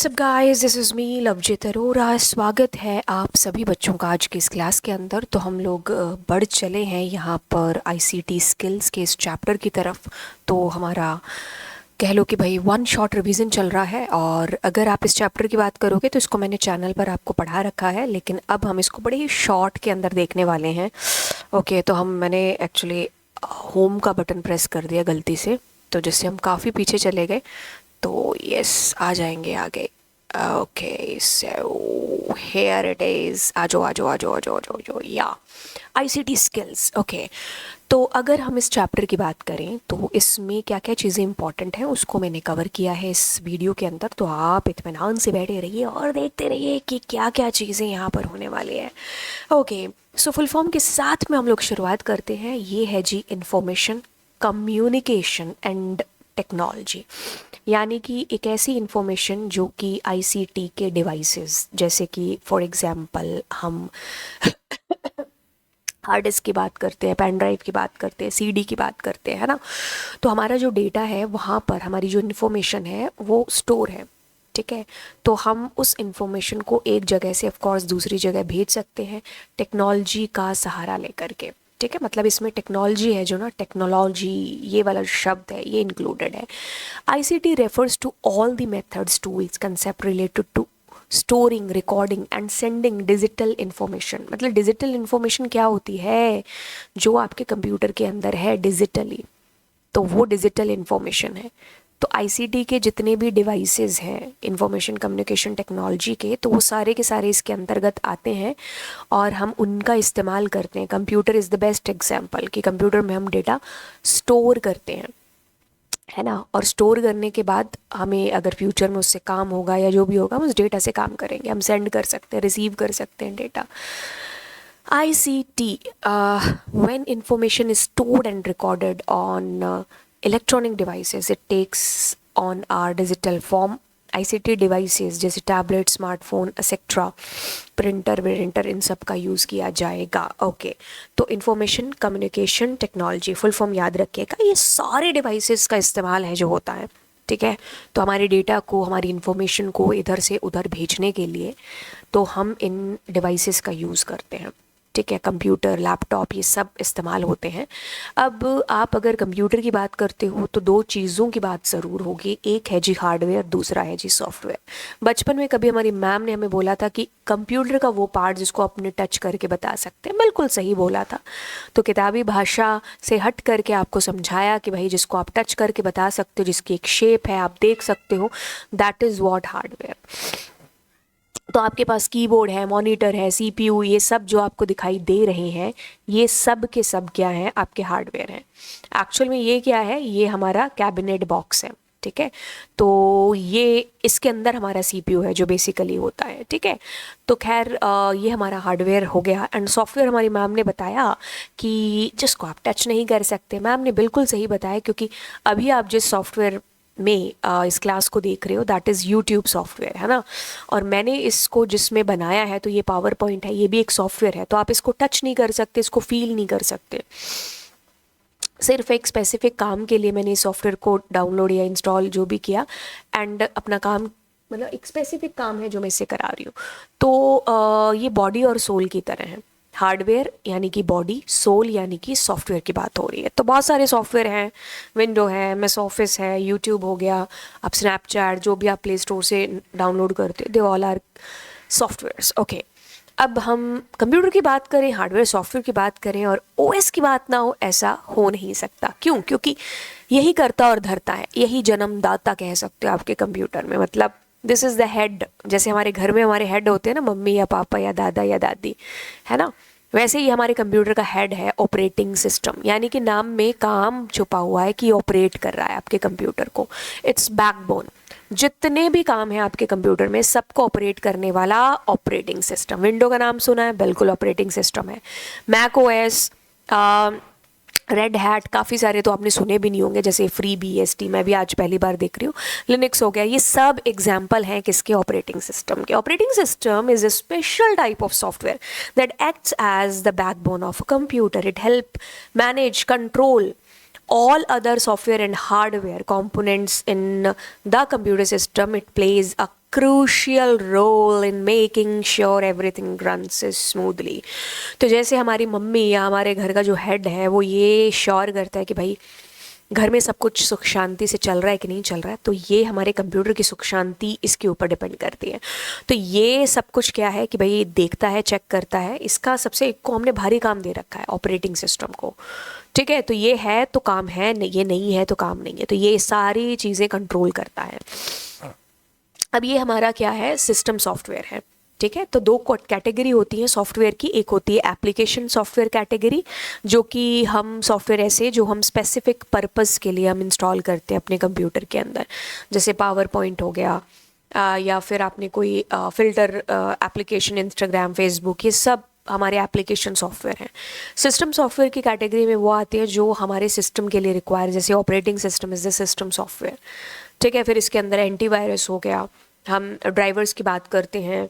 WhatsApp guys, this is me Lovejeet Arora. स्वागत है आप सभी बच्चों का आज के इस क्लास के अंदर। तो हम लोग बढ़ चले हैं यहाँ पर आईसीटी स्किल्स के इस चैप्टर की तरफ। तो हमारा कह लो कि भाई वन शॉट रिवीजन चल रहा है। और अगर आप इस चैप्टर की बात करोगे तो इसको मैंने चैनल पर आपको पढ़ा रखा है, लेकिन अब हम इसको बड़े ही शॉर्ट के अंदर देखने वाले हैं। ओके, तो मैंने एक्चुअली होम का बटन प्रेस कर दिया गलती से, तो जिससे हम काफ़ी पीछे चले गए। तो यस, आ जाएंगे आगे। Okay, so here it is. आ जाओ आ जाओ आ जाओ आ जाओ आ जाओ आ जाओ, या आईसीटी स्किल्स। ओके, तो अगर हम इस चैप्टर की बात करें तो इसमें क्या क्या चीज़ें इंपॉर्टेंट हैं उसको मैंने कवर किया है इस वीडियो के अंदर। तो आप इत्मीनान से बैठे रहिए और देखते रहिए कि क्या क्या चीज़ें यहाँ पर होने वाली है। ओके, सो फुल फॉर्म के साथ में हम लोग शुरुआत करते हैं। ये है जी इंफॉर्मेशन कम्युनिकेशन एंड टेक्नोलॉजी, यानी कि एक ऐसी इंफॉर्मेशन जो कि आईसीटी के डिवाइसेस, जैसे कि फॉर एग्जांपल हम हार्ड डिस्क की बात करते हैं, पेन ड्राइव की बात करते हैं, सीडी की बात करते हैं, है ना। तो हमारा जो डेटा है वहाँ पर हमारी जो इन्फॉर्मेशन है वो स्टोर है, ठीक है। तो हम उस इंफॉर्मेशन को एक जगह से ऑफ कोर्स दूसरी जगह भेज सकते हैं टेक्नोलॉजी का सहारा लेकर के, ठीक है। मतलब इसमें टेक्नोलॉजी है जो ना, टेक्नोलॉजी ये वाला शब्द है, ये इंक्लूडेड है। ICT refers to all the methods tools concept related to storing, recording and sending digital information. मतलब डिजिटल इंफॉर्मेशन क्या होती है, जो आपके कंप्यूटर के अंदर है डिजिटली, तो वो डिजिटल इंफॉर्मेशन है। तो आईसीटी के जितने भी डिवाइसेस हैं इंफॉर्मेशन कम्युनिकेशन टेक्नोलॉजी के, तो वो सारे के सारे इसके अंतर्गत आते हैं और हम उनका इस्तेमाल करते हैं। Computer is the best example कि कंप्यूटर में हम डेटा स्टोर करते हैं, है ना। और स्टोर करने के बाद हमें अगर फ्यूचर में उससे काम होगा या जो भी होगा, हम उस डेटा से काम करेंगे। हम सेंड कर सकते हैं, रिसीव कर सकते हैं data. ICT, when information is stored and recorded on electronic devices, it takes on our digital form. ICT devices जैसे टैबलेट, स्मार्टफोन एक्सेट्रा, प्रिंटर इन सब का यूज़ किया जाएगा। ओके, तो information communication technology full form याद रखिएगा, ये सारे डिवाइसेस का इस्तेमाल है जो होता है, ठीक है। तो हमारे डेटा को, हमारी इंफॉर्मेशन को इधर से उधर भेजने के लिए तो हम इन डिवाइसेस का यूज़ करते हैं, ठीक है। कंप्यूटर, लैपटॉप, ये सब इस्तेमाल होते हैं। अब आप अगर कंप्यूटर की बात करते हो तो दो चीज़ों की बात ज़रूर होगी, एक है जी हार्डवेयर, दूसरा है जी सॉफ्टवेयर। बचपन में कभी हमारी मैम ने हमें बोला था कि कंप्यूटर का वो पार्ट जिसको अपने टच करके बता सकते हैं, बिल्कुल सही बोला था। तो किताबी भाषा से हट करके आपको समझाया कि भाई जिसको आप टच करके बता सकते हो, जिसकी एक शेप है, आप देख सकते हो, दैट इज़ व्हाट हार्डवेयर। तो आपके पास कीबोर्ड है, मॉनिटर है, सीपीयू, ये सब जो आपको दिखाई दे रहे हैं, ये सब के सब क्या हैं, आपके हार्डवेयर हैं। एक्चुअल में ये क्या है, ये हमारा कैबिनेट बॉक्स है, ठीक है। तो ये इसके अंदर हमारा सीपीयू है जो बेसिकली होता है, ठीक है। तो खैर ये हमारा हार्डवेयर हो गया। एंड सॉफ्टवेयर हमारी मैम ने बताया कि जिसको आप टच नहीं कर सकते। मैम ने बिल्कुल सही बताया, क्योंकि अभी आप जिस सॉफ्टवेयर में इस क्लास को देख रहे हो, दैट इज़ यूट्यूब सॉफ्टवेयर, है ना। और मैंने इसको जिसमें बनाया है, तो ये पावर पॉइंट है, ये भी एक सॉफ्टवेयर है। तो आप इसको टच नहीं कर सकते, इसको फील नहीं कर सकते। सिर्फ एक स्पेसिफिक काम के लिए मैंने इस सॉफ्टवेयर को डाउनलोड या इंस्टॉल जो भी किया, एंड अपना काम, मतलब एक स्पेसिफिक काम है जो मैं इससे करा रही हूँ। तो ये बॉडी और सोल की तरह है। हार्डवेयर यानी कि बॉडी, सोल यानी कि सॉफ्टवेयर की बात हो रही है। तो बहुत सारे सॉफ्टवेयर हैं, विंडो है, एमएस ऑफिस है, यूट्यूब हो गया, आप स्नैपचैट जो भी आप प्ले स्टोर से डाउनलोड करते हो, they all are softwares. Okay, अब हम कंप्यूटर की बात करें, हार्डवेयर सॉफ्टवेयर की बात करें और ओएस की बात ना हो, ऐसा हो नहीं सकता। क्यों? क्योंकि यही करता और धरता है, यही जन्मदाता कह सकते हो आपके कंप्यूटर में। मतलब दिस इज़ द हेड। जैसे हमारे घर में हमारे हेड होते हैं ना, मम्मी या पापा या दादा या दादी, है ना, वैसे ही हमारे कंप्यूटर का हेड है ऑपरेटिंग सिस्टम। यानी कि नाम में काम छुपा हुआ है कि ऑपरेट कर रहा है आपके कंप्यूटर को। It's backbone. जितने भी काम है आपके कंप्यूटर में, सबको ऑपरेट करने वाला ऑपरेटिंग सिस्टम। विंडो का नाम सुना है, बिल्कुल ऑपरेटिंग सिस्टम है। मैक ओएस, रेड हैट, काफ़ी सारे तो आपने सुने भी नहीं होंगे, जैसे फ्री BSD, मैं भी आज पहली बार देख रही हूँ। लिनक्स हो गया, ये सब एग्जाम्पल हैं किसके, ऑपरेटिंग सिस्टम के। Operating system is a special type of software that acts as the backbone of a computer. It help manage, control all other software and hardware components in the computer system, it plays a crucial role in making sure everything runs smoothly. तो जैसे हमारी mummy या हमारे घर का जो head है वो ये श्योर करता है कि भाई घर में सब कुछ सुख शांति से चल रहा है कि नहीं चल रहा है, तो ये हमारे कंप्यूटर की सुख शांति इसके ऊपर डिपेंड करती है। तो ये सब कुछ क्या है कि भाई देखता है, चेक करता है। इसका सबसे एक को हमने भारी काम दे रखा है ऑपरेटिंग सिस्टम को, ठीक है। तो ये है तो काम है, ये नहीं है तो काम नहीं है। तो ये सारी चीज़ें कंट्रोल करता है। अब ये हमारा क्या है, सिस्टम सॉफ्टवेयर है, ठीक है। तो दो कैटेगरी होती है सॉफ्टवेयर की। एक होती है एप्लीकेशन सॉफ्टवेयर कैटेगरी, जो कि हम सॉफ्टवेयर ऐसे जो हम स्पेसिफिक पर्पस के लिए हम इंस्टॉल करते हैं अपने कंप्यूटर के अंदर, जैसे पावर पॉइंट हो गया, या फिर आपने कोई फिल्टर एप्लीकेशन, इंस्टाग्राम, फेसबुक, ये सब हमारे एप्लीकेशन सॉफ्टवेयर हैं। सिस्टम सॉफ्टवेयर की कैटेगरी में वो आते हैं जो हमारे सिस्टम के लिए रिक्वायर, जैसे operating system is the system software, ठीक है। फिर इसके अंदर एंटीवायरस हो गया, हम ड्राइवर्स की बात करते हैं,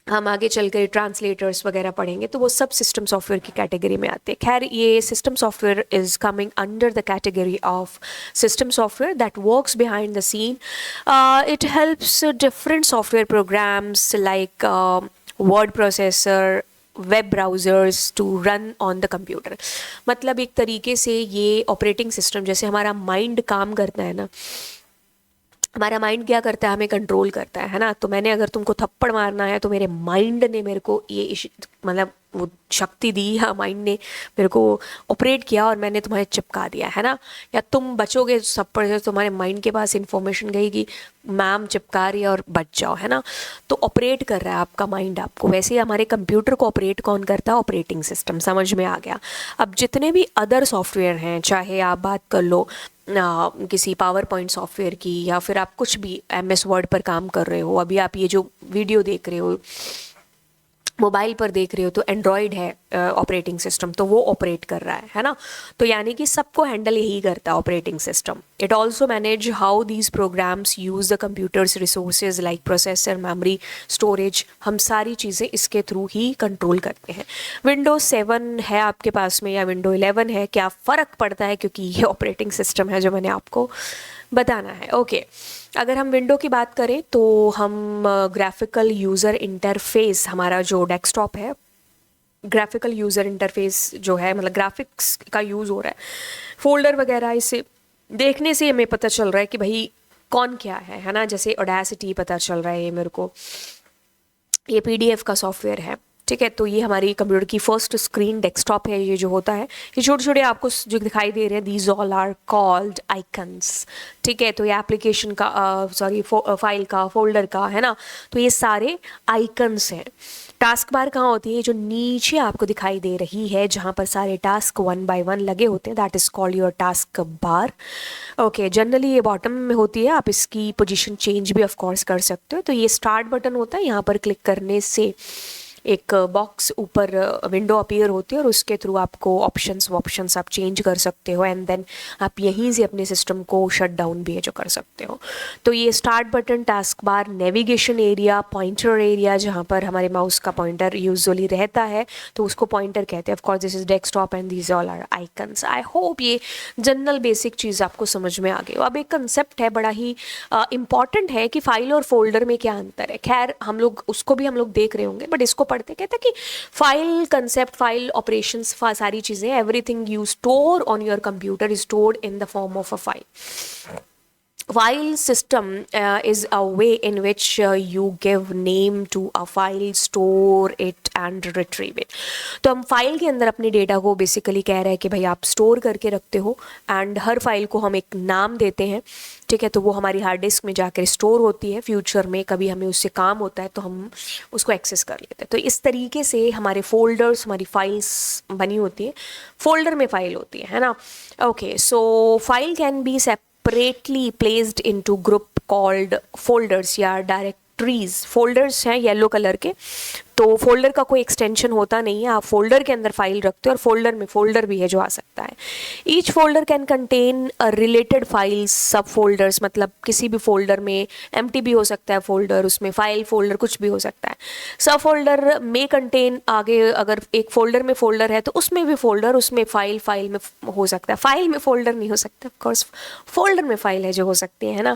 हम आगे चल कर ट्रांसलेटर्स वगैरह पढ़ेंगे, तो वो सब सिस्टम सॉफ्टवेयर की कैटेगरी में आते हैं। खैर, ये system software is coming under the category of system software that works behind the scene. It helps different software programs like word processor, web browsers to run on the computer. मतलब एक तरीके से ये ऑपरेटिंग सिस्टम, जैसे हमारा mind काम करता है ना, हमारा माइंड क्या करता है, हमें कंट्रोल करता है ना। तो मैंने अगर तुमको थप्पड़ मारना है तो मेरे माइंड ने मेरे को ये मतलब वो शक्ति दी, या माइंड ने मेरे को ऑपरेट किया और मैंने तुम्हें चिपका दिया है ना। या तुम बचोगे थप्पड़ से, तुम्हारे माइंड के पास इन्फॉर्मेशन गई कि मैम चिपका रही है और बच जाओ, है ना। तो ऑपरेट कर रहा है आपका माइंड आपको। वैसे ही हमारे कंप्यूटर को ऑपरेट कौन करता है, ऑपरेटिंग सिस्टम। समझ में आ गया। अब जितने भी अदर सॉफ्टवेयर हैं, चाहे आप बात कर लो किसी पावर पॉइंट सॉफ्टवेयर की, या फिर आप कुछ भी MS वर्ड पर काम कर रहे हो, अभी आप ये जो वीडियो देख रहे हो मोबाइल पर देख रहे हो, तो एंड्रॉयड है ऑपरेटिंग सिस्टम, तो वो ऑपरेट कर रहा है ना। तो यानी कि सबको हैंडल यही करता है operating system. It also manage how these programs use the computers resources like processor, memory, storage. हम सारी चीज़ें इसके थ्रू ही कंट्रोल करते हैं। विंडोज 7 है आपके पास में या विंडो 11 है, क्या फ़र्क पड़ता है, क्योंकि ये ऑपरेटिंग सिस्टम है जो मैंने आपको बताना है। ओके, अगर हम विंडो की बात करें तो हम ग्राफिकल यूज़र इंटरफेस, हमारा जो डेस्कटॉप है, ग्राफिकल यूज़र इंटरफेस जो है, मतलब ग्राफिक्स का यूज़ हो रहा है, फोल्डर वगैरह, इसे देखने से हमें पता चल रहा है कि भाई कौन क्या है ना। जैसे ऑडेसिटी पता चल रहा है ये मेरे को, ये PDF का सॉफ्टवेयर है, ठीक है। तो ये हमारी कंप्यूटर की फर्स्ट स्क्रीन डेस्कटॉप है। ये जो होता है, ये छोटे छोटे आपको जो दिखाई दे रहे हैं, these all are called icons, ठीक है। तो ये एप्लीकेशन का फाइल का, फोल्डर का, है ना। तो ये सारे आइकन्स हैं। टास्क बार कहाँ होती है, जो नीचे आपको दिखाई दे रही है, जहाँ पर सारे टास्क 1 बाय 1 लगे होते हैं, that is called your task bar. Okay, generally ये बॉटम में होती है, आप इसकी पोजीशन चेंज भी ऑफ कोर्स कर सकते हो। तो ये स्टार्ट बटन होता है, यहाँ पर क्लिक करने से एक बॉक्स ऊपर विंडो अपीयर होती है, और उसके थ्रू आपको ऑप्शंस आप चेंज कर सकते हो, एंड देन आप यहीं से अपने सिस्टम को शट डाउन भी है जो कर सकते हो। तो ये start button, task bar, navigation area, pointer area, जहाँ पर हमारे माउस का पॉइंटर यूजुअली रहता है, तो उसको पॉइंटर कहते हैं। Of course this is desktop and these all are icons. I hope ये जनरल बेसिक चीज़ आपको समझ में आ गई। अब एक कंसेप्ट है, बड़ा ही इंपॉर्टेंट है, कि फाइल और फोल्डर में क्या अंतर है। खैर, हम लोग उसको भी हम लोग देख रहे होंगे, बट इसको पढ़ते कहते हैं कि फाइल कंसेप्ट, फाइल ऑपरेशंस, सारी चीज़ें, everything you store on your computer is stored in the form of a file. File system is a way in which you give name to a file, store it and retrieve it. तो हम file के अंदर अपने data को basically कह रहे हैं कि भाई आप स्टोर करके रखते हो, एंड हर फाइल को हम एक नाम देते हैं, ठीक है। तो वो हमारी हार्ड डिस्क में जाकर स्टोर होती है। फ्यूचर में कभी हमें उससे काम होता है तो हम उसको एक्सेस कर लेते हैं। तो इस तरीके से हमारे फोल्डर्स, हमारी फाइल्स बनी होती है। फोल्डर में फाइल होती है ना। Okay, so file can be separately placed into group called folders या डायरेक्टरीज, फोल्डर्स हैं येलो कलर के, तो फोल्डर का कोई एक्सटेंशन होता नहीं है, आप फोल्डर के अंदर फाइल रखते हो और फोल्डर में फोल्डर भी है जो आ सकता है। Each folder can contain related files, सब फोल्डर्स, मतलब किसी भी फोल्डर में एम्प्टी भी हो सकता है फोल्डर, उसमें फाइल फोल्डर कुछ भी हो सकता है। सब फोल्डर में कंटेन, आगे अगर एक फोल्डर में फोल्डर है तो उसमें भी फोल्डर, उसमें फाइल, फाइल में हो सकता है, फाइल में फोल्डर नहीं हो सकता, ऑफ कोर्स फोल्डर में फाइल है जो हो सकती है ना।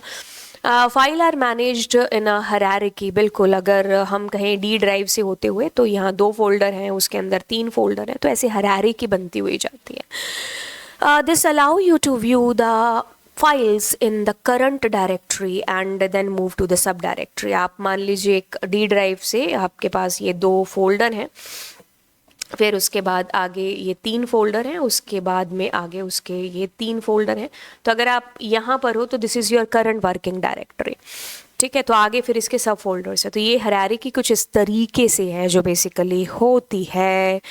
File are managed in a hierarchy, बिल्कुल अगर हम कहें डी ड्राइव से होते हुए तो यहाँ 2 फोल्डर हैं, उसके अंदर 3 फोल्डर हैं, तो ऐसे हायरार्की बनती हुई जाती है। This allow you to view the files in the current directory and then move to the sub directory. आप मान लीजिए एक डी ड्राइव से आपके पास ये 2 फोल्डर हैं, फिर उसके बाद आगे ये 3 फोल्डर हैं, उसके बाद में आगे उसके ये 3 फोल्डर हैं, तो अगर आप यहाँ पर हो तो this is your current working directory, ठीक है। तो आगे फिर इसके सब फोल्डर्स है, तो ये हायरार्की कुछ इस तरीके से है जो बेसिकली होती है।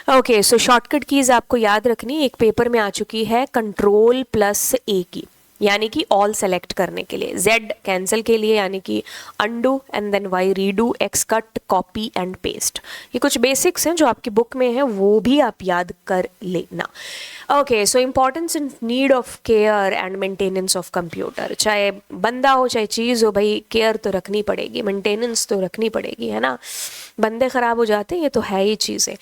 ओके, सो शॉर्टकट कीज़ आपको याद रखनी, एक पेपर में आ चुकी है Ctrl+A की, यानी कि ऑल सेलेक्ट करने के लिए, Z कैंसिल के लिए यानी कि undo, and then Y redo, X cut, copy and paste. ये कुछ बेसिक्स हैं जो आपकी बुक में है, वो भी आप याद कर लेना। Okay, so importance and need of care and maintenance of computer, चाहे बंदा हो चाहे चीज़ हो, भाई केयर तो रखनी पड़ेगी, मेंटेनेंस तो रखनी पड़ेगी, है ना। बंदे ख़राब हो जाते हैं, ये तो है ही चीज़ें।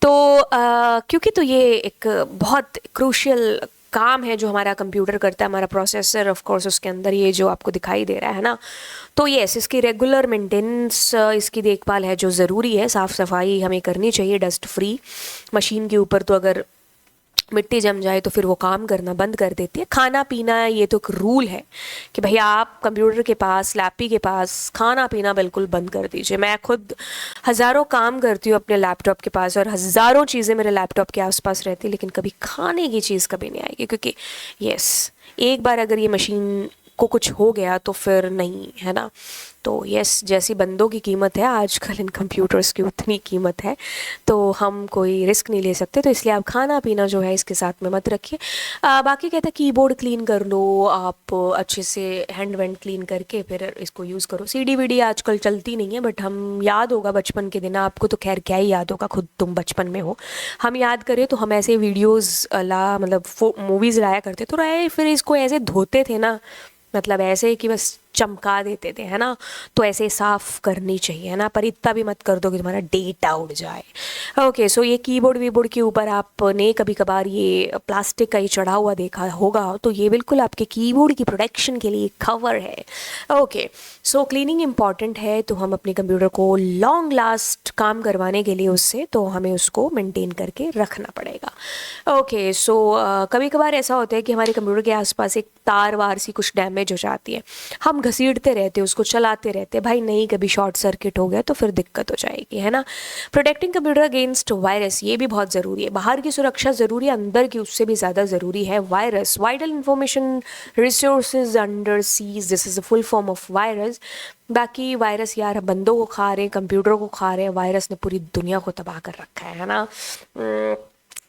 तो क्योंकि तो ये एक बहुत क्रूशियल काम है जो हमारा कंप्यूटर करता है, हमारा प्रोसेसर, ऑफ कोर्स उसके अंदर ये जो आपको दिखाई दे रहा है ना, तो यस, इसकी रेगुलर मेंटेनेंस, इसकी देखभाल है जो ज़रूरी है, साफ़ सफाई हमें करनी चाहिए, डस्ट फ्री। मशीन के ऊपर तो अगर मिट्टी जम जाए तो फिर वो काम करना बंद कर देती है। खाना पीना, ये तो एक रूल है कि भैया आप कंप्यूटर के पास, लैपटॉप के पास खाना पीना बिल्कुल बंद कर दीजिए। मैं खुद हज़ारों काम करती हूँ अपने लैपटॉप के पास और हज़ारों चीज़ें मेरे लैपटॉप के आसपास रहती, लेकिन कभी खाने की चीज़ कभी नहीं आएगी, क्योंकि यस, एक बार अगर ये मशीन को कुछ हो गया तो फिर नहीं, है ना। तो यस, जैसी बंदों की कीमत है आजकल इन कंप्यूटर्स की उतनी कीमत है, तो हम कोई रिस्क नहीं ले सकते, तो इसलिए आप खाना पीना जो है इसके साथ में मत रखिए। बाकी कहते हैं कीबोर्ड क्लीन कर लो आप अच्छे से, हैंड वैंड क्लीन करके फिर इसको यूज़ करो। सीडी वीडी आजकल चलती नहीं है, बट हम, याद होगा बचपन के दिन, आपको तो खैर क्या ही याद होगा, खुद तुम बचपन में हो, हम याद करें तो हम ऐसे वीडियोज़ मतलब मूवीज़ लाया करते, तो राय फिर इसको ऐसे धोते थे ना, मतलब ऐसे कि बस चमका देते थे, है ना। तो ऐसे साफ़ करनी चाहिए, है ना, पर इतना भी मत कर दो कि तुम्हारा डेटा उड़ जाए। ओके, सो ये कीबोर्ड वीबोर्ड के ऊपर आपने कभी कभार ये प्लास्टिक का ही चढ़ा हुआ देखा होगा, तो ये बिल्कुल आपके कीबोर्ड की प्रोटेक्शन के लिए कवर है। ओके, सो क्लीनिंग इंपॉर्टेंट है, तो हम अपने कंप्यूटर को लॉन्ग लास्ट काम करवाने के लिए उससे, तो हमें उसको मेंटेन करके रखना पड़ेगा। ओके, सो कभी कभार ऐसा होता है कि हमारे कंप्यूटर के आसपास एक तार वार सी कुछ डैमेज हो जाती है, हम घसीटते रहते हैं उसको, चलाते रहते हैं, भाई नहीं, कभी शॉर्ट सर्किट हो गया तो फिर दिक्कत हो जाएगी, है ना। प्रोटेक्टिंग कंप्यूटर अगेंस्ट वायरस, ये भी बहुत ज़रूरी है। बाहर की सुरक्षा ज़रूरी है, अंदर की उससे भी ज़्यादा ज़रूरी है virus. Vital information resources under seize, this is a full form of virus. बाकी वायरस यार बंदों को खा रहे हैं, कंप्यूटर को खा रहे हैं, वायरस ने पूरी दुनिया को तबाह कर रखा है ना।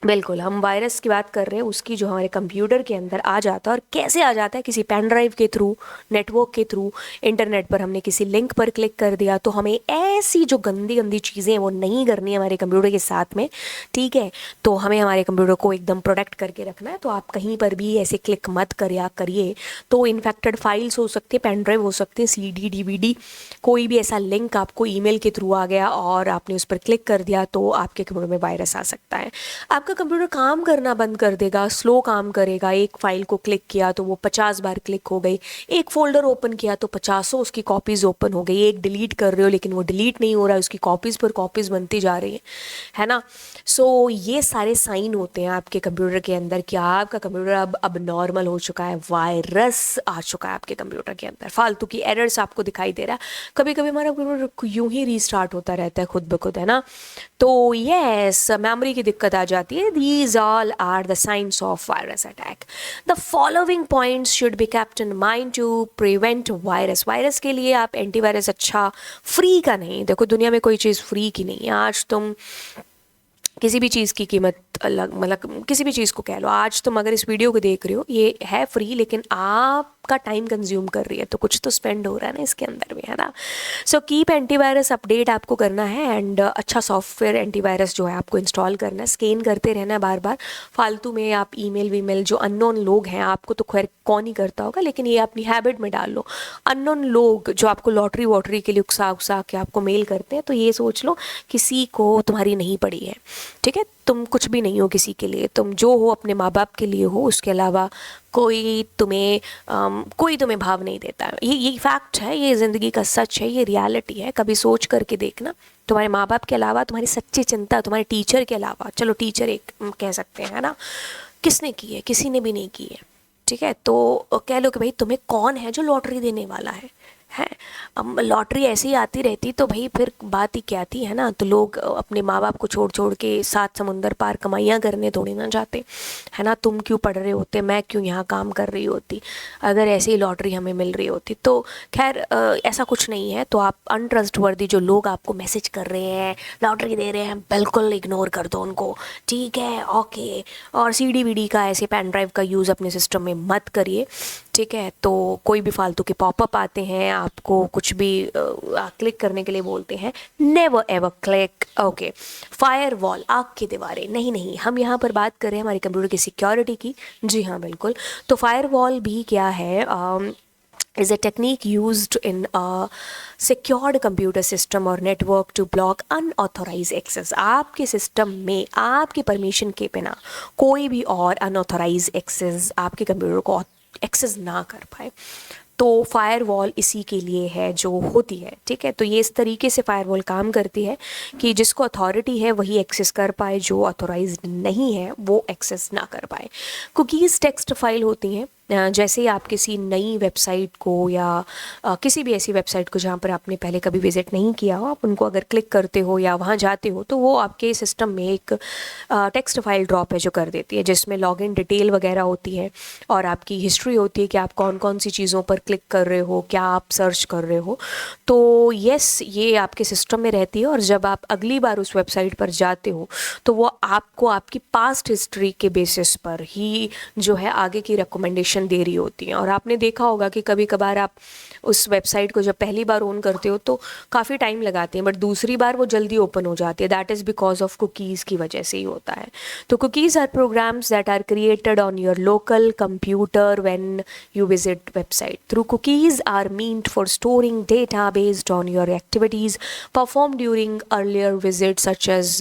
बिल्कुल, हम वायरस की बात कर रहे हैं, उसकी जो हमारे कंप्यूटर के अंदर आ जाता है, और कैसे आ जाता है, किसी पेन ड्राइव के थ्रू, नेटवर्क के थ्रू, इंटरनेट पर हमने किसी लिंक पर क्लिक कर दिया, तो हमें ऐसी जो गंदी गंदी चीज़ें हैं वो नहीं करनी है हमारे कंप्यूटर के साथ में, ठीक है। तो हमें हमारे कंप्यूटर को एकदम प्रोटेक्ट करके रखना है, तो आप कहीं पर भी ऐसे क्लिक मत करिए, तो इन्फेक्टेड फाइल्स हो सकती है, पेन ड्राइव हो सकती है, CD DVD, कोई भी ऐसा लिंक आपको ईमेल के थ्रू आ गया और आपने उस पर क्लिक कर दिया, तो आपके कंप्यूटर में वायरस आ सकता है। आपका कंप्यूटर काम करना बंद कर देगा, स्लो काम करेगा। एक फाइल को क्लिक किया तो वो 50 बार क्लिक हो गई, एक फोल्डर ओपन किया तो 50 उसकी कॉपीज़ ओपन हो गई, एक डिलीट कर रहे हो लेकिन वो डिलीट नहीं हो रहा है, उसकी कॉपीज़ पर कॉपीज़ बनती जा रही है ना। सो ये सारे साइन होते हैं आपके कंप्यूटर के अंदर कि आपका कंप्यूटर अब नॉर्मल हो चुका है, वायरस आ चुका है आपके कंप्यूटर के अंदर, फालतू की एरर्स आपको दिखाई दे रहा है। कभी कभी हमारा कंप्यूटर यूं ही रीस्टार्ट होता रहता है खुद ब खुद, है ना। तो यस, मेमोरी की दिक्कत आ जाती है। These all are the signs of virus attack. The following points should be kept in mind to prevent virus. Virus के लिए आप एंटीवायरस, अच्छा फ्री का नहीं, देखो दुनिया में कोई चीज़ फ्री की नहीं है। आज तुम किसी भी चीज़ की कीमत अलग, मतलब किसी भी चीज़ को कह लो, आज तुम अगर इस वीडियो को देख रहे हो ये है फ्री, लेकिन आप आपका टाइम कंज्यूम कर रही है, तो कुछ तो स्पेंड हो रहा है ना इसके अंदर भी, है ना। सो कीप एंटीवायरस अपडेट आपको करना है, एंड अच्छा सॉफ्टवेयर एंटीवायरस जो है आपको इंस्टॉल करना है, स्कैन करते रहना है बार बार। फालतू में आप ईमेल वीमेल, जो अननोन लोग हैं, आपको तो खैर कौन ही करता होगा, लेकिन ये अपनी हैबिट में डाल लो। अननोन लोग जो आपको लॉटरी वॉटरी के लिए उकसा उकसा के आपको मेल करते हैं, तो ये सोच लो किसी को तुम्हारी नहीं पड़ी है, ठीक है। तुम कुछ भी नहीं हो किसी के लिए, तुम जो हो अपने माँ बाप के लिए हो, उसके अलावा कोई तुम्हें भाव नहीं देता है। ये फैक्ट है, ये ज़िंदगी का सच है, ये रियलिटी है। कभी सोच करके देखना, तुम्हारे माँ बाप के अलावा, तुम्हारी सच्ची चिंता तुम्हारे टीचर के अलावा, चलो टीचर एक कह सकते हैं, है ना, किसने की है? किसी ने भी नहीं की है, ठीक है। तो कह लो कि भाई तुम्हें कौन है जो लॉटरी देने वाला है? अब लॉटरी ऐसे ही आती रहती तो भाई फिर बात ही क्या थी, है ना। तो लोग अपने माँ बाप को छोड़ छोड़ के 7 समुंदर पार कमाइयाँ करने थोड़ी ना जाते, है ना। तुम क्यों पढ़ रहे होते, मैं क्यों यहाँ काम कर रही होती, अगर ऐसे ही लॉटरी हमें मिल रही होती। तो खैर ऐसा कुछ नहीं है। तो आप अनट्रस्टवर्दी जो लोग आपको मैसेज कर रहे हैं, लॉटरी दे रहे हैं, बिल्कुल इग्नोर कर दो उनको, ठीक है, ओके। और सीडी वीडी का, ऐसे पेन ड्राइव का यूज़ अपने सिस्टम में मत करिए, ठीक है। तो कोई भी फालतू के पॉपअप आते हैं, आपको कुछ भी क्लिक करने के लिए बोलते हैं, never ever click, okay. Firewall, आग की दीवारें, नहीं नहीं, हम यहाँ पर बात कर रहे हैं हमारे कंप्यूटर की सिक्योरिटी की। जी हाँ, बिल्कुल। तो फायरवॉल भी क्या है, is a technique used in a secured computer system or network to block unauthorized access। आपके सिस्टम में आपके परमिशन के बिना कोई भी और अनऑथोराइज एक्सेस आपके कंप्यूटर को एक्सेस ना कर पाए। तो फायरवॉल इसी के लिए है जो होती है, ठीक है। तो ये इस तरीके से फायरवॉल काम करती है कि जिसको अथॉरिटी है वही एक्सेस कर पाए, जो अथॉराइज्ड नहीं है वो एक्सेस ना कर पाए। कुकीज़ टेक्स्ट फाइल होती हैं। जैसे ही आप किसी नई वेबसाइट को या किसी भी ऐसी वेबसाइट को जहाँ पर आपने पहले कभी विजिट नहीं किया हो, आप उनको अगर क्लिक करते हो या वहाँ जाते हो, तो वो आपके सिस्टम में एक टेक्स्ट फाइल ड्रॉप है जो कर देती है, जिसमें लॉगिन डिटेल वगैरह होती है और आपकी हिस्ट्री होती है कि आप कौन कौन सी चीज़ों पर क्लिक कर रहे हो, क्या आप सर्च कर रहे हो। तो यस, ये आपके सिस्टम में रहती है, और जब आप अगली बार उस वेबसाइट पर जाते हो तो वो आपको आपकी पास्ट हिस्ट्री के बेसिस पर ही जो है आगे की रिकमेंडेशन दे रही होती हैं। और आपने देखा होगा कि कभी कभार आप उस वेबसाइट को जब पहली बार ऑन करते हो तो काफ़ी टाइम लगाते हैं, बट दूसरी बार वो जल्दी ओपन हो जाती है। That is because of cookies की वजह से ही होता है। तो cookies are programs that are created on your local computer when you visit website. Through cookies are meant for storing data based on your activities performed during earlier visits, such as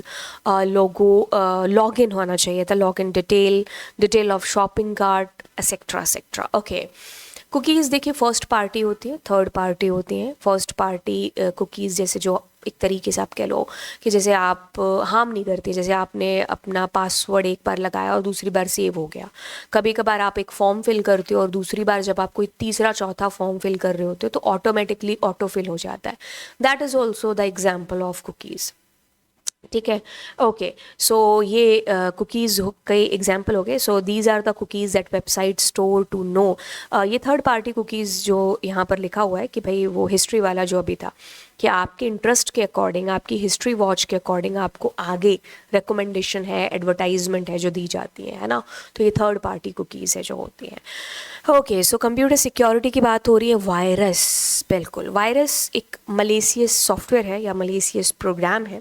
login होना चाहिए था, login detail of shopping cart, etc. Okay. Cookies देखिए, first party होती है, third party होती हैं। First party cookies जैसे जो एक तरीके से आप कह लो कि जैसे आप हार्म नहीं करती, जैसे आपने अपना पासवर्ड एक बार लगाया और दूसरी बार सेव हो गया। कभी कभार आप एक फॉर्म फिल करते हो और दूसरी बार जब आप कोई तीसरा चौथा फॉर्म फिल कर रहे होते हो तो ऑटोमेटिकली ऑटो फिल हो जाता है। That is also the example of cookies, ठीक है। ओके, सो ये कुकीज़ कई एग्जाम्पल हो गए। So these are the cookies that website store to know. ये थर्ड पार्टी कुकीज़ जो यहाँ पर लिखा हुआ है कि भाई वो हिस्ट्री वाला जो अभी था, कि आपके इंटरेस्ट के अकॉर्डिंग, आपकी हिस्ट्री वॉच के अकॉर्डिंग आपको आगे रिकमेंडेशन है, एडवर्टाइजमेंट है जो दी जाती है ना। तो ये थर्ड पार्टी कुकीज़ है जो होती हैं। ओके, सो कंप्यूटर सिक्योरिटी की बात हो रही है। वायरस, बिल्कुल, वायरस एक मलेशियस सॉफ्टवेयर है या मलेशियस प्रोग्राम है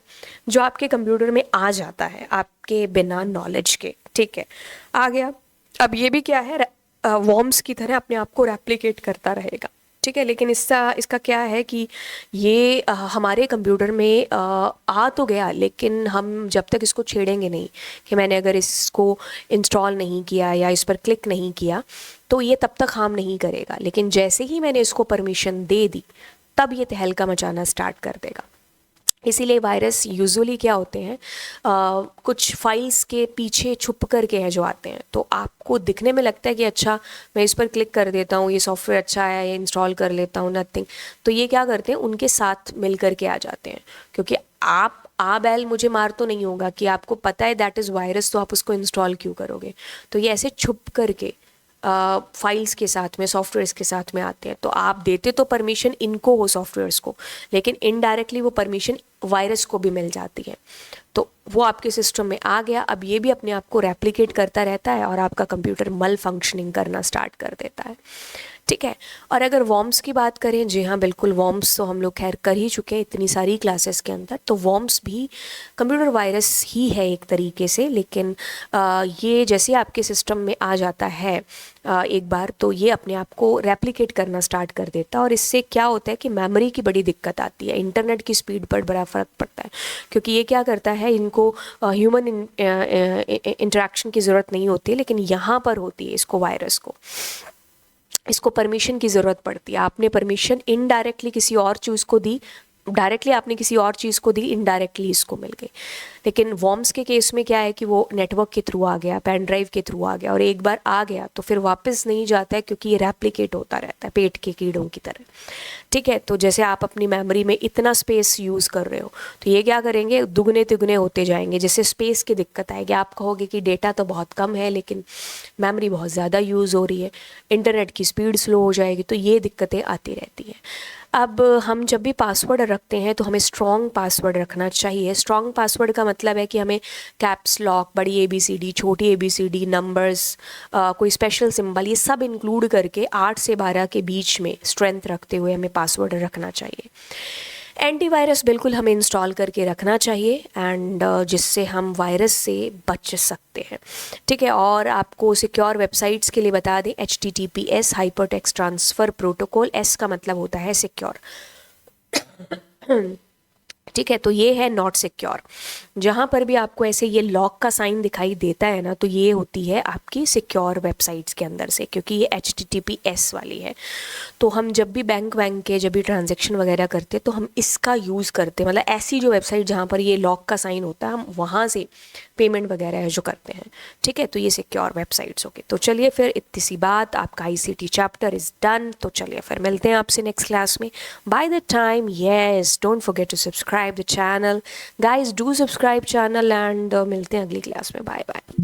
जो आपके कंप्यूटर में आ जाता है आपके बिना नॉलेज के, ठीक है, आ गया। अब ये भी क्या है, वॉर्म्स की तरह अपने आप को रेप्लिकेट करता रहेगा, ठीक है। लेकिन इसका क्या है कि ये हमारे कंप्यूटर में आ तो गया, लेकिन हम जब तक इसको छेड़ेंगे नहीं, कि मैंने अगर इसको इंस्टॉल नहीं किया या इस पर क्लिक नहीं किया तो ये तब तक हार्म नहीं करेगा। लेकिन जैसे ही मैंने इसको परमिशन दे दी तब ये तहलका मचाना स्टार्ट कर देगा। इसीलिए वायरस यूजुअली क्या होते हैं, कुछ फाइल्स के पीछे छुप करके हैं जो आते हैं। तो आपको दिखने में लगता है कि अच्छा मैं इस पर क्लिक कर देता हूँ, ये सॉफ्टवेयर अच्छा है, ये इंस्टॉल कर लेता हूँ, नथिंग। तो ये क्या करते हैं, उनके साथ मिल करके आ जाते हैं, क्योंकि आप बैल मुझे मार तो नहीं होगा कि आपको पता है दैट इज़ वायरस, तो आप उसको इंस्टॉल क्यों करोगे। तो ये ऐसे छुप करके फाइल्स के साथ में, सॉफ्टवेयर्स के साथ में आते हैं। तो आप देते तो परमिशन इनको हो, सॉफ्टवेयर्स को, लेकिन इनडायरेक्टली वो परमिशन वायरस को भी मिल जाती है। तो वो आपके सिस्टम में आ गया। अब ये भी अपने आप को रेप्लिकेट करता रहता है और आपका कंप्यूटर मल फंक्शनिंग करना स्टार्ट कर देता है, ठीक ठीक है। और अगर वॉर्म्स की बात करें, जी हाँ बिल्कुल, वॉर्म्स तो हम लोग खैर कर ही चुके हैं इतनी सारी क्लासेस के अंदर। तो वॉर्म्स भी कंप्यूटर वायरस ही है एक तरीके से, लेकिन ये जैसे आपके सिस्टम में आ जाता है एक बार, तो ये अपने आप को रेप्लिकेट करना स्टार्ट कर देता है। और इससे क्या होता है कि मेमोरी की बड़ी दिक्कत आती है, इंटरनेट की स्पीड पर बड़ा फ़र्क पड़ता है, क्योंकि ये क्या करता है, इनको ह्यूमन इंटरेक्शन की ज़रूरत नहीं होती, लेकिन यहाँ पर होती है इसको, वायरस को, इसको परमिशन की ज़रूरत पड़ती है। आपने परमिशन इनडायरेक्टली किसी और चीज़ को दी, डायरेक्टली आपने किसी और चीज़ को दी, इनडायरेक्टली इसको मिल गई। लेकिन वॉर्म्स के केस में क्या है कि वो नेटवर्क के थ्रू आ गया, पेन ड्राइव के थ्रू आ गया, और एक बार आ गया तो फिर वापस नहीं जाता है, क्योंकि ये रेप्लिकेट होता रहता है पेट के कीड़ों की तरह। ठीक है, तो जैसे आप अपनी मेमोरी में इतना स्पेस यूज़ कर रहे हो, तो ये क्या करेंगे, दुगने तिगुने होते जाएंगे। जैसे स्पेस की दिक्कत आएगी, आप कहोगे कि डेटा तो बहुत कम है लेकिन मेमोरी बहुत ज़्यादा यूज़ हो रही है, इंटरनेट की स्पीड स्लो हो जाएगी, तो ये दिक्कतें आती रहती हैं। अब हम जब भी पासवर्ड रखते हैं तो हमें स्ट्रॉन्ग पासवर्ड रखना चाहिए। स्ट्रॉन्ग पासवर्ड का मतलब है कि हमें कैप्स लॉक, बड़ी ABCD, छोटी ABCD, नंबर्स, कोई स्पेशल सिंबल, ये सब इंक्लूड करके 8 से 12 के बीच में स्ट्रेंथ रखते हुए हमें पासवर्ड रखना चाहिए। एंटीवायरस बिल्कुल हमें इंस्टॉल करके रखना चाहिए, एंड जिससे हम वायरस से बच सकते हैं। ठीक है, और आपको सिक्योर वेबसाइट्स के लिए बता दें, HTTPS hypertext transfer protocol, S का मतलब होता है सिक्योर। ठीक है, तो ये है नॉट सिक्योर। जहाँ पर भी आपको ऐसे ये लॉक का साइन दिखाई देता है ना, तो ये होती है आपकी सिक्योर वेबसाइट्स के अंदर से, क्योंकि ये HTTPS वाली है। तो हम जब भी बैंक के जब भी ट्रांजैक्शन वगैरह करते तो हम इसका यूज़ करते, मतलब ऐसी जो वेबसाइट जहाँ पर ये लॉक का साइन होता है, हम वहाँ से पेमेंट वगैरह है जो करते हैं। ठीक है, तो ये सिक्योर वेबसाइट्स होगी। तो चलिए फिर इतनी सी बात, आपका ICT चैप्टर इज़ डन। तो चलिए फिर मिलते हैं आपसे नेक्स्ट क्लास में। By the time, yes, don't forget to subscribe the channel guys, do subscribe channel, and मिलते हैं अगली क्लास में। Bye bye.